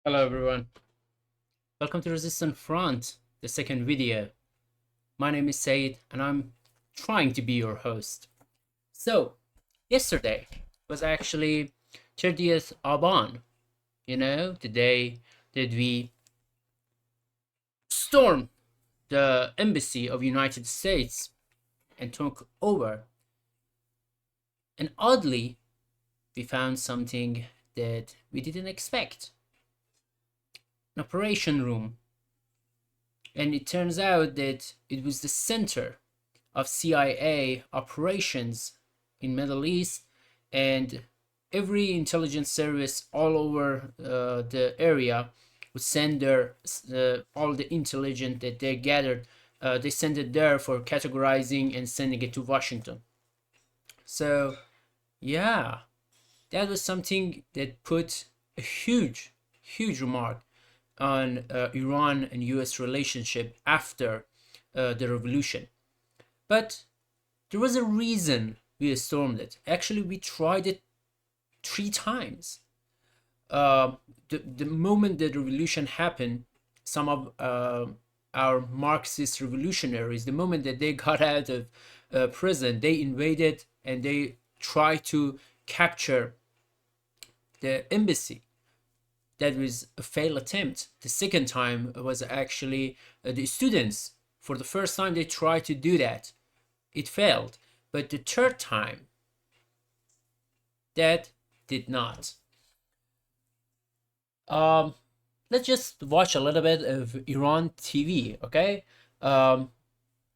Hello everyone, welcome to Resistant Front, the second video. My name is Said and I'm trying to be your host. So, yesterday was actually 30th Aban, the day that we stormed the embassy of United States and took over. And oddly, we found something that we didn't expect. An operation room. And it turns out that it was the center of CIA operations in Middle East, and every intelligence service all over the area would send their all the intelligence that they gathered. They send it there for categorizing and sending it to Washington. So yeah, that was something that put a huge remark on Iran and US relationship after the revolution. But there was a reason we stormed it. Actually, we tried it 3 times. The moment the revolution happened, some of our Marxist revolutionaries, the moment that they got out of prison, they invaded and they tried to capture the embassy. That was a failed attempt. The second time was actually the students. For the first time, they tried to do that. It failed. But the third time, that did not. Um, let's just watch a little bit of Iran TV, okay? Um,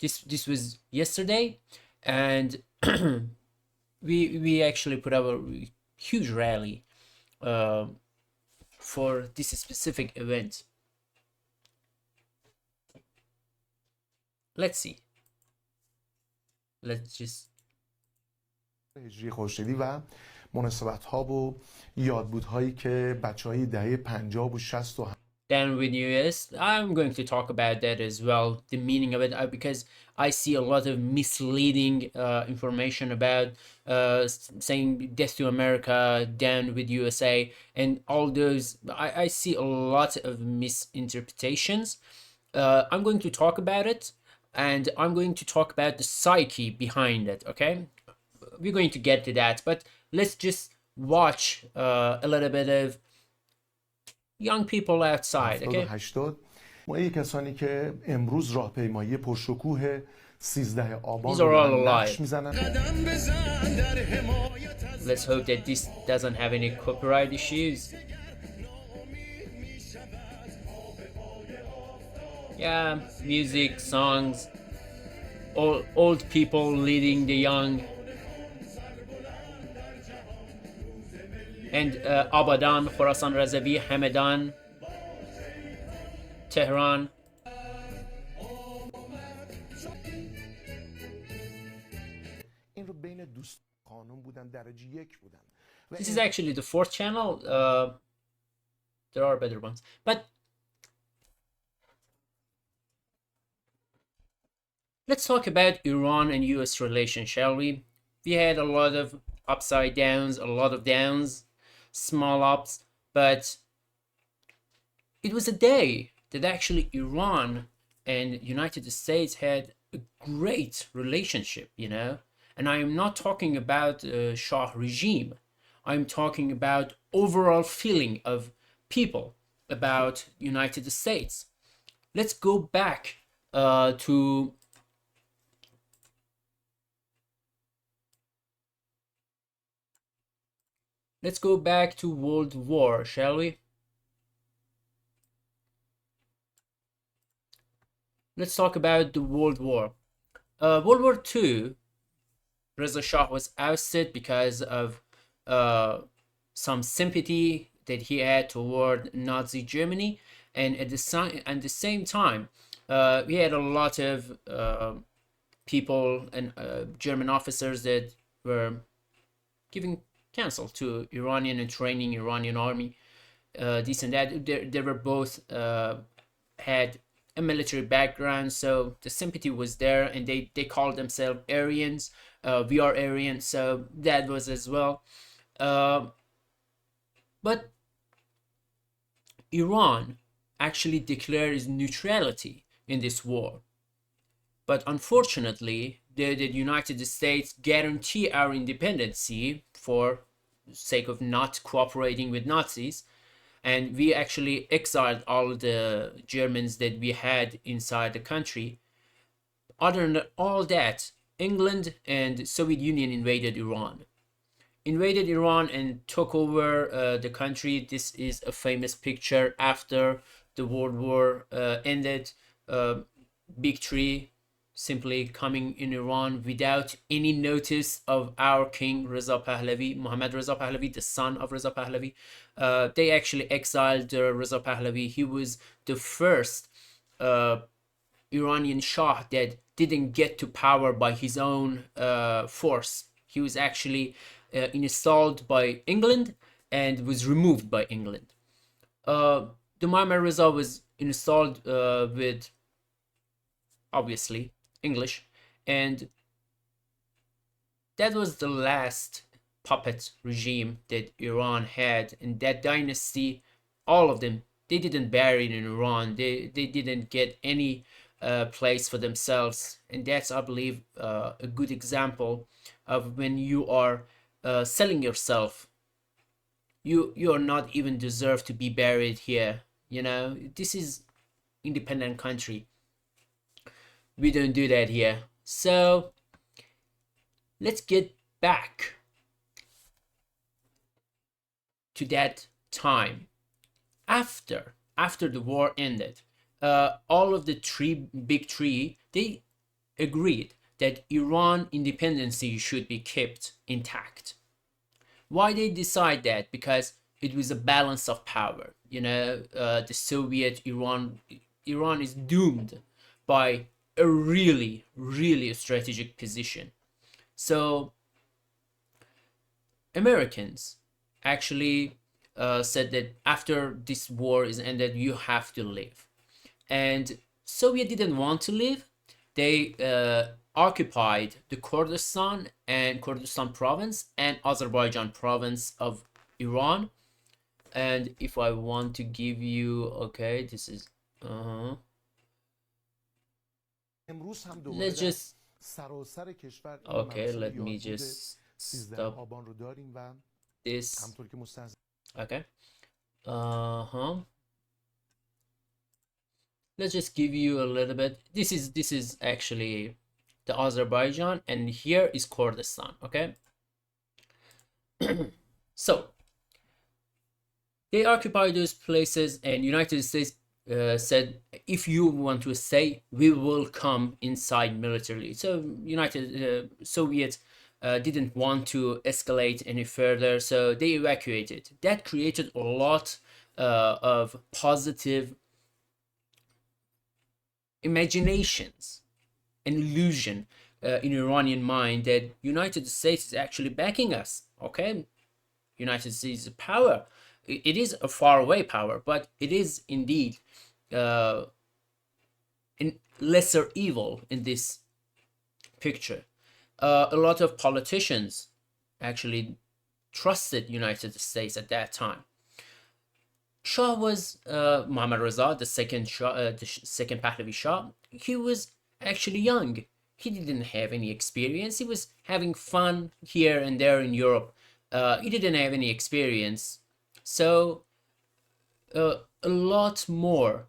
this was yesterday, and we actually put up a huge rally for this specific event. Let's see. Let's just هجری خورشیدی و مناسبت ها و یادبودهایی که بچه های دهه 50 و 60 و then with US, I'm going to talk about that as well, the meaning of it, because I see a lot of misleading information about saying death to America, down with USA, and all those. I see a lot of misinterpretations. I'm going to talk about it, and I'm going to talk about the psyche behind it, okay? We're going to get to that, but let's just watch a little bit of young people outside, okay? 80 ما کسانی که امروز راهپیمایی پرشکوه 13 آبان These are all رو نقش alive. میزنن. Let's hope that this doesn't have any copyright issues. Yeah, music, songs, old people leading the young. And Abadan, Khorasan Razavi, Hamadan, Tehran. این رو بین دوست قانون بودن، درجه 1 بودن. This is actually the fourth channel. There are better ones, but let's talk about Iran and US relations, shall we? We had a lot of upside downs, a lot of downs, small ups, but it was a day that actually Iran and United States had a great relationship, and I am not talking about Shah regime. I'm talking about overall feeling of people about United States. Let's go back to World War, shall we? Let's talk about the World War. World War II, Reza Shah was ousted because of some sympathy that he had toward Nazi Germany, and at the same time, we had a lot of people and German officers that were giving counsel to Iranian and training Iranian army, this and that. They were both had a military background, so the sympathy was there, and they called themselves Aryans. We are Aryan, so that was as well. But Iran actually declares neutrality in this war. But unfortunately, the United States guarantee our independence for sake of not cooperating with Nazis, and we actually exiled all the Germans that we had inside the country. Other than all that, England and Soviet Union invaded Iran. Invaded Iran and took over the country. This is a famous picture after the World War ended. Big Tree simply coming in Iran without any notice of our king Reza Pahlavi, Mohammad Reza Pahlavi, the son of Reza Pahlavi. They actually exiled Reza Pahlavi. He was the first Iranian Shah that didn't get to power by his own force. He was actually installed by England and was removed by England. The Mohammad Reza was installed with, obviously, English, and that was the last puppet regime that Iran had. And that dynasty, all of them, they didn't bury it in Iran. They didn't get any place for themselves. And that's, I believe, a good example of when you are selling yourself. You are not even deserve to be buried here. This is independent country. We don't do that here. So let's get back to that time. After the war ended, all of the big three, they agreed that Iran independence should be kept intact. Why they decide that? Because it was a balance of power. The Soviet Iran is doomed by a really, really strategic position. So Americans actually said that after this war is ended, you have to leave. And Soviet didn't want to leave. They occupied the Kurdistan province and Azerbaijan province of Iran. And if I want to give you, okay, this is let's just okay, let me just stop this. Okay. Let's just give you a little bit. This is actually the Azerbaijan, and here is Kurdistan. Okay. So they occupy those places, and United States said, if you want to stay, we will come inside militarily. So Soviets didn't want to escalate any further, so they evacuated. That created a lot of positive imaginations and illusion in Iranian mind that United States is actually backing us. Okay, United States is a power. It is a faraway power, but it is indeed a lesser evil in this picture. A lot of politicians actually trusted United States at that time. Shah was Mohammad Reza, the second Pahlavi Shah. He was actually young. He didn't have any experience. He was having fun here and there in Europe. He didn't have any experience. So a lot more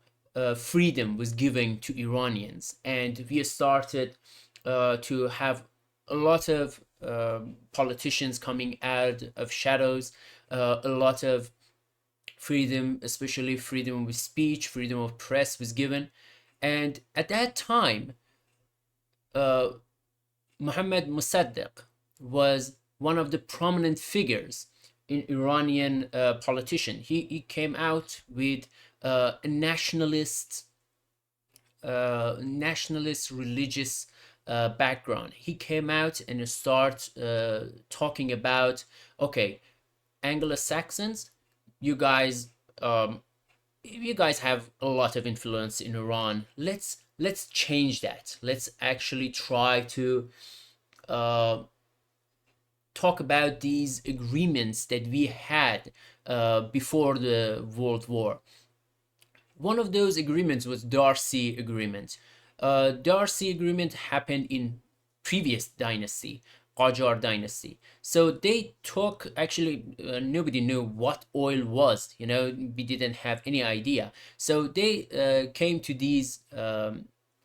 freedom was given to Iranians, and we started to have a lot of politicians coming out of shadows, a lot of freedom, especially freedom of speech, freedom of press was given. And at that time, Mohammad Mossadegh was one of the prominent figures in Iranian politician. He came out with a nationalist religious background. He came out and start talking about, okay, Anglo-Saxons, you guys have a lot of influence in Iran. Let's change that. Let's actually try to talk about these agreements that we had before the World War. one of those agreements was Darcy Agreement. Darcy Agreement happened in previous dynasty, Qajar dynasty. So they took, actually, nobody knew what oil was. We didn't have any idea. So they came to these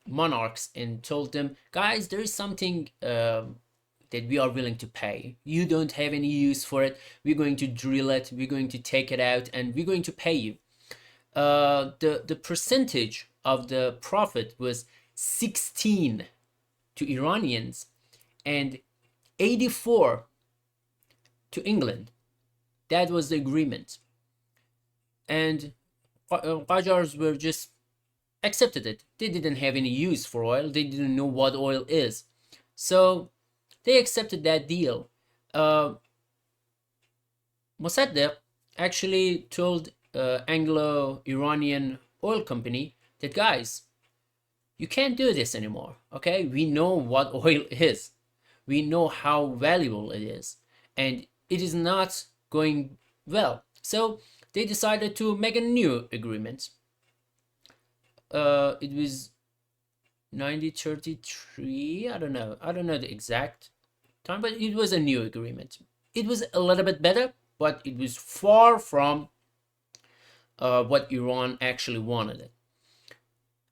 monarchs and told them, guys, there is something that we are willing to pay. You don't have any use for it. We're going to drill it. We're going to take it out, and we're going to pay you. The percentage of the profit was 16 to Iranians and 84 to England. That was the agreement. And Qajars were just accepted it. They didn't have any use for oil. They didn't know what oil is. So they accepted that deal. Mossadegh actually told Anglo-Iranian oil company that, guys, you can't do this anymore. Okay, we know what oil is. We know how valuable it is, and it is not going well. So they decided to make a new agreement. It was 1933. I don't know the exact time, but it was a new agreement. It was a little bit better, but it was far from what Iran actually wanted it.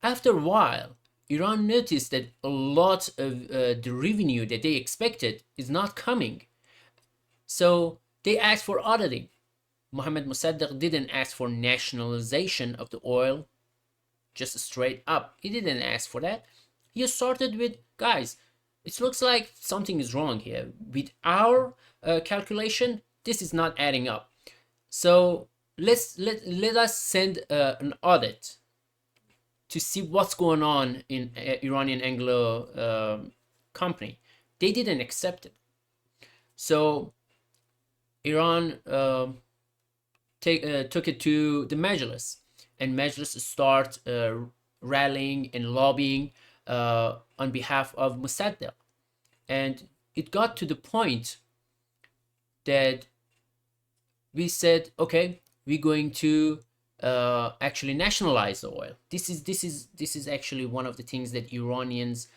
After a while, Iran noticed that a lot of the revenue that they expected is not coming. So they asked for auditing. Mohammad Mossadegh didn't ask for nationalization of the oil, just straight up. He didn't ask for that. He started with, guys, it looks like something is wrong here. With our calculation, this is not adding up. So let us send an audit to see what's going on in Iranian Anglo company. They didn't accept it. So Iran took it to the Majlis, and Majlis start rallying and lobbying on behalf of Mossadegh. And it got to the point that we said, okay, we're going to actually nationalize the oil. This is actually one of the things that Iranians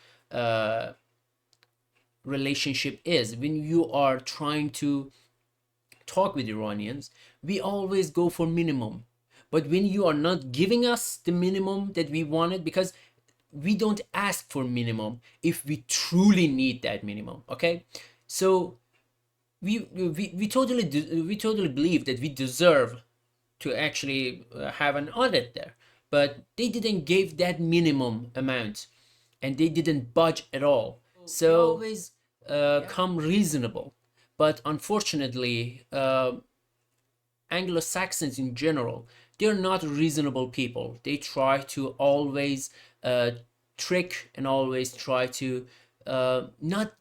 relationship is. When you are trying to talk with Iranians, we always go for minimum. But when you are not giving us the minimum that we wanted, because we don't ask for minimum if we truly need that minimum, okay? So we totally believe that we deserve to actually have an audit there, but they didn't give that minimum amount, and they didn't budge at all. So always come reasonable, but unfortunately, Anglo-Saxons in general, they're not reasonable people. They try to always trick and always try to not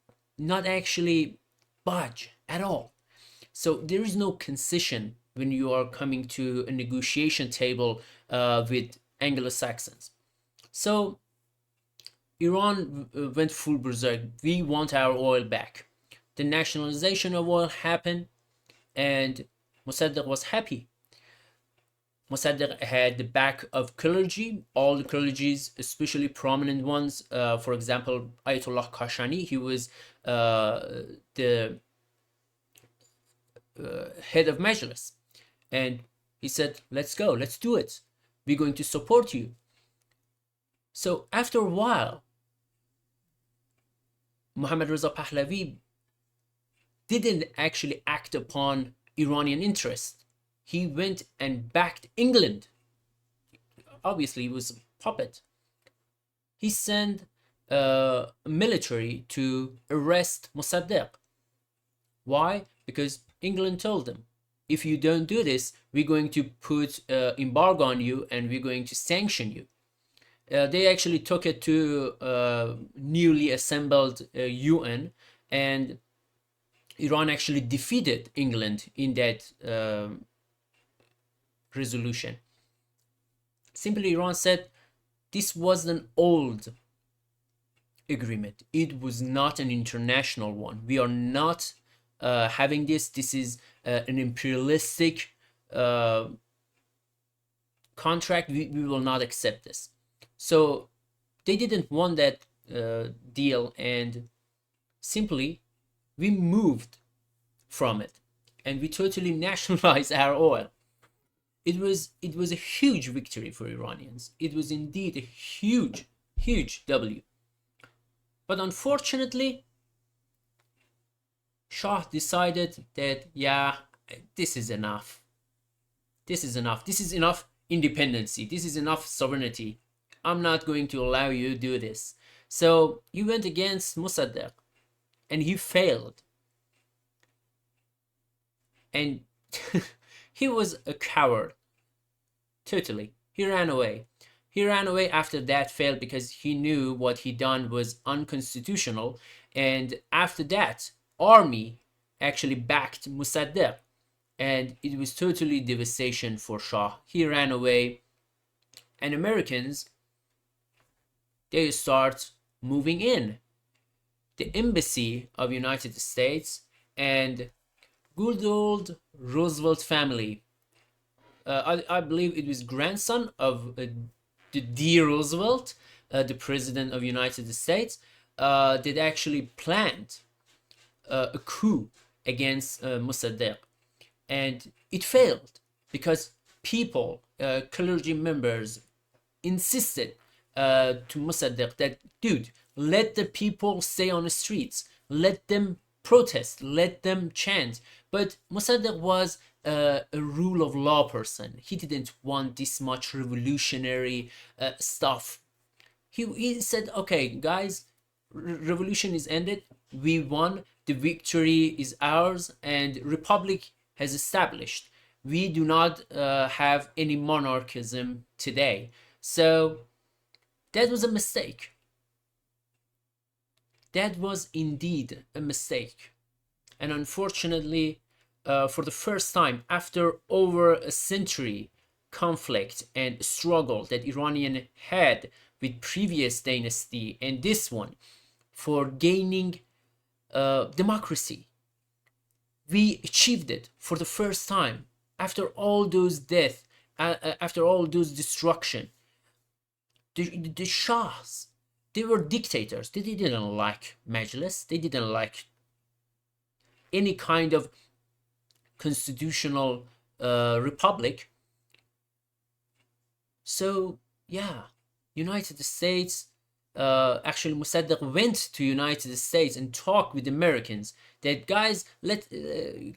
actually budge at all. So there is no concession when you are coming to a negotiation table with Anglo-Saxons. So Iran went full berserk. We want our oil back. The nationalization of oil happened, and Mossadegh was happy. Mossadegh had the back of clergy, all the clergies, especially prominent ones. For example, Ayatollah Kashani, he was the head of Majlis. And he said, let's go, let's do it. We're going to support you. So after a while, Mohammad Reza Pahlavi didn't actually act upon Iranian interest. He went and backed England. Obviously, he was a puppet. He sent military to arrest Mossadegh. Why? Because England told them, if you don't do this, we're going to put embargo on you and we're going to sanction you. They actually took it to newly assembled UN, and Iran actually defeated England in that resolution. Simply, Iran said this was an old agreement. It was not an international one. We are not having this. This is an imperialistic contract, we will not accept this. So they didn't want that deal, and simply we moved from it, and we totally nationalized our oil. It was a huge victory for Iranians. It was indeed a huge W. But unfortunately, Shah decided that, yeah, this is enough. This is enough. This is enough independency. This is enough sovereignty. I'm not going to allow you to do this. So he went against Mossadegh, and he failed. And he was a coward. Totally. He ran away. He ran away after that failed because he knew what he done was unconstitutional. And after that, army actually backed Mossadegh. And it was totally devastation for Shah. He ran away. And Americans, they start moving in. The embassy of United States and good old Roosevelt family. I believe it was grandson of the D. Roosevelt, the president of United States, that actually planned a coup against Mossadegh, and it failed because people, clergy members, insisted to Mossadegh that, dude, let the people stay on the streets, let them protest, let them chant. But Mossadegh was a rule of law person. He didn't want this much revolutionary stuff. He said, okay, guys, revolution is ended. We won. The victory is ours, and republic has established. We do not have any monarchism today. So that was a mistake. That was indeed a mistake. And unfortunately, for the first time after over a century conflict and struggle that Iranian had with previous dynasty and this one for gaining democracy, we achieved it for the first time after all those death, after all those destruction. The Shahs, they were dictators. They didn't like Majlis. They didn't like any kind of constitutional republic. So yeah, United States, actually Mossadegh went to United States and talked with Americans that, guys, let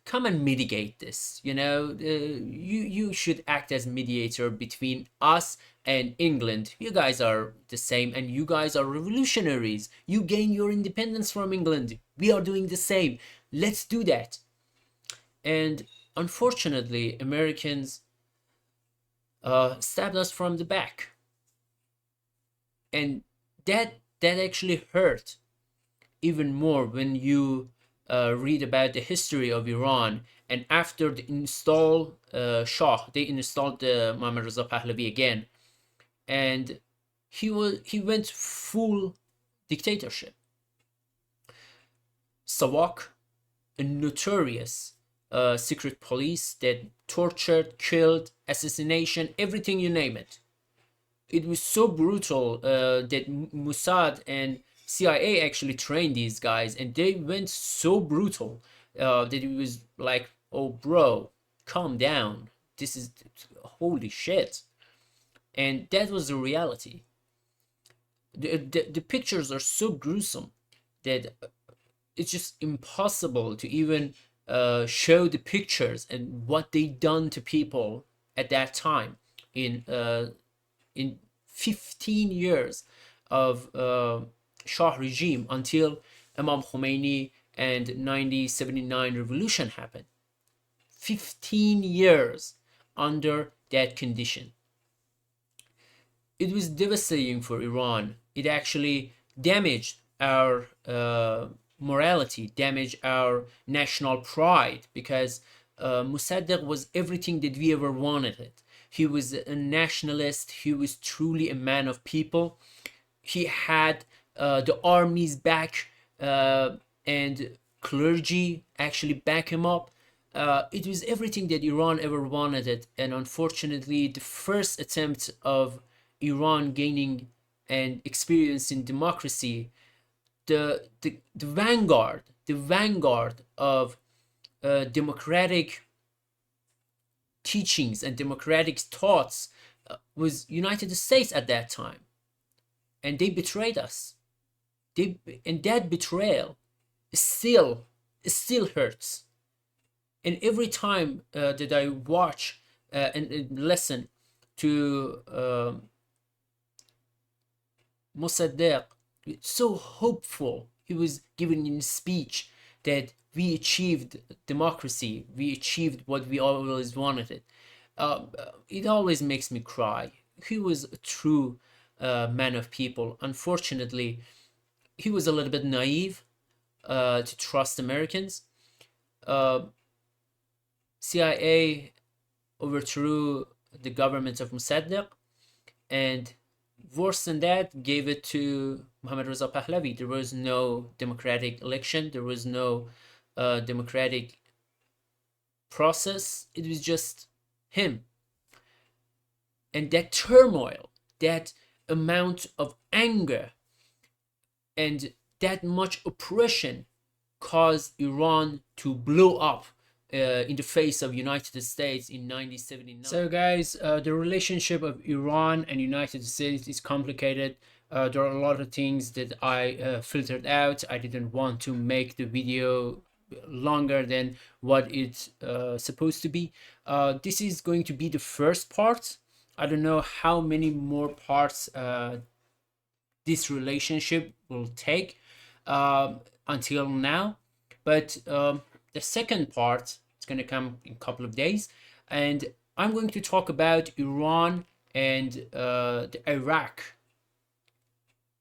come and mitigate this. You should act as mediator between us and England. You guys are the same, and you guys are revolutionaries. You gain your independence from England. We are doing the same. Let's do that. And unfortunately, Americans stabbed us from the back, and that actually hurt even more when you read about the history of Iran. And after the install Shah, they installed Mohammad Reza Pahlavi again, and he went full dictatorship. Sawak, a notorious secret police that tortured, killed, assassination, everything you name it. It was so brutal that Mossad and CIA actually trained these guys, and they went so brutal that it was like, oh bro, calm down. This is holy shit. And that was the reality. The pictures are so gruesome that it's just impossible to even show the pictures and what they done to people at that time in 15 years of Shah regime until Imam Khomeini and 1979 revolution happened. 15 years under that condition. It was devastating for Iran. It actually damaged our morality, damaged our national pride, because Mossadegh was everything that we ever wanted it. He was a nationalist. He was truly a man of people. He had the armies back and clergy actually back him up. It was everything that Iran ever wanted it, and unfortunately, the first attempt of Iran gaining and experiencing democracy, the vanguard of democratic teachings and democratic thoughts was United States at that time, and they betrayed us. And that betrayal still still hurts. And every time that I watch and listen to Mossadegh, so hopeful. He was giving in a speech that we achieved democracy, we achieved what we always wanted it. It always makes me cry. He was a true man of people. Unfortunately, he was a little bit naive to trust Americans. Uh, CIA overthrew the government of Mossadegh, and worse than that, gave it to Mohammad Reza Pahlavi. There was no democratic election. There was no democratic process. It was just him. And that turmoil, that amount of anger, and that much oppression caused Iran to blow up in the face of United States in 1979. So guys, the relationship of Iran and United States is complicated. There are a lot of things that I filtered out. I didn't want to make the video longer than what it's supposed to be. This is going to be the first part. I don't know how many more parts this relationship will take until now, but the second part is going to come in a couple of days, and I'm going to talk about Iran and the Iraq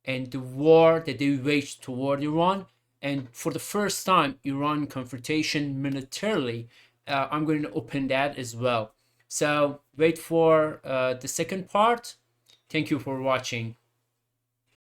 and the war that they waged toward Iran, and for the first time Iran confrontation militarily. I'm going to open that as well, so wait for the second part. Thank you for watching.